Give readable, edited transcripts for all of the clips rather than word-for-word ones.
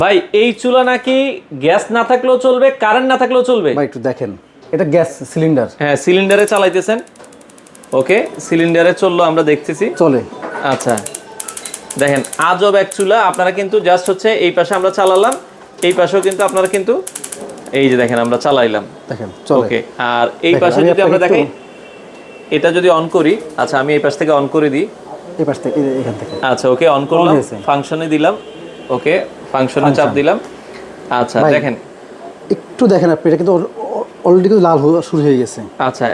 ভাই এই চুলা নাকি গ্যাস না থাকলেও চলবে, কারেন্ট না থাকলেও চলবে? ভাই একটু দেখেন, এটা গ্যাস সিলিন্ডার। হ্যাঁ, সিলিন্ডারে চালাইতেছেন। ওকে, সিলিন্ডারে চললো, আমরা দেখতেছি চলে। আচ্ছা দেখেন, আজব এক চুলা। আপনারা কিন্তু জাস্ট হচ্ছে এই পাশে আমরা চালালাম, এই পাশেও কিন্তু আপনারা কিন্তু এই যে দেখেন আমরা চালাইলাম, দেখেন চলে। ওকে। আর এই পাশে যদি আমরা দেখাই, এটা যদি অন করি, আচ্ছা আমি এই পাশ থেকে অন করে দিই, এই পাশ থেকে, এখান থেকে। আচ্ছা ওকে, অন করলাম, ফাংশনে দিলাম, ওকে ফাংশনে চাপ দিলাম। আচ্ছা দেখেন, একটু দেখেন আপনি, এটা কিন্তু অলরেডি কিন্তু লাল হওয়া শুরু হয়ে গেছে। আচ্ছা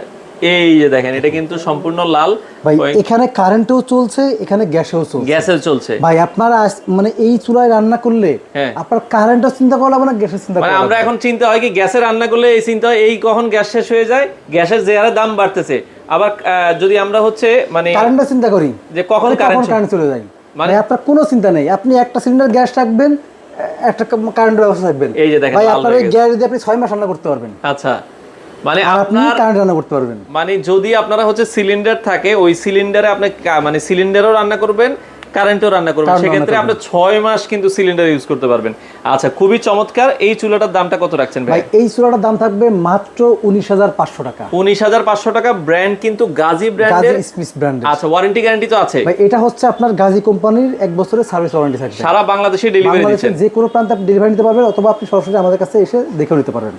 এই যে দেখেন, এটা কিন্তু সম্পূর্ণ লাল। ভাই এখানে কারেন্টেও চলছে, এখানে গ্যাসেও চলছে। গ্যাসেও চলছে। ভাই আপনারা মানে এই চুলায় রান্না করলে আপনার কারেন্টের চিন্তা করা হবে না, গ্যাসের চিন্তা করা হবে। আমরা এখন চিন্তা হয় কি, গ্যাসে রান্না করলে এই চিন্তা হয় এই কখন গ্যাস শেষ হয়ে যায়, গ্যাসের যে হারে দাম বাড়তেছে। আবার যদি আমরা হচ্ছে মানে কারেন্টের চিন্তা করি যে কখন কারেন্ট চলে যায়, মানে আপনার কোনো চিন্তা নেই। আপনি একটা সিলিন্ডার গ্যাস রাখবেন, একটা কারেন্টের ব্যবস্থা থাকবেন। এই যে দেখেন ভাই আপনার এই গ্যাস দিয়ে আপনি 6 মাস রান্না করতে পারবেন। আচ্ছা মানে আপনি কারেন্ট রান্না করতে পারবেন। মানে যদি আপনারা হচ্ছে সিলিন্ডার থাকে, ওই সিলিন্ডারে আপনি মানে সিলিন্ডারও রান্না করবেন, কারেন্টও রান্না করবেন, সেক্ষেত্রে আপনি 6 মাস কিন্তু সিলিন্ডার ইউজ করতে পারবেন। আচ্ছা খুবই চমৎকার। এই চুলাটার দামটা কত রাখছেন ভাই? এই চুলাটার দাম থাকবে মাত্র 19,500 টাকা। 19,500 টাকা। ব্র্যান্ড কিন্তু গাজী ব্র্যান্ডের, গাজী স্মিথ ব্র্যান্ডের। আচ্ছা ওয়ারেন্টি গ্যারান্টি তো আছে ভাই? এটা হচ্ছে আপনার গাজী কোম্পানির 1 বছরের সার্ভিস ওয়ারেন্টি থাকবে। সারা বাংলাদেশে ডেলিভারি দিচ্ছেন। যে কোনো প্রান্তে আপনি ডেলিভারি নিতে পারবেন, অথবা আপনি সরাসরি আমাদের কাছে এসে দেখে নিতে পারবেন।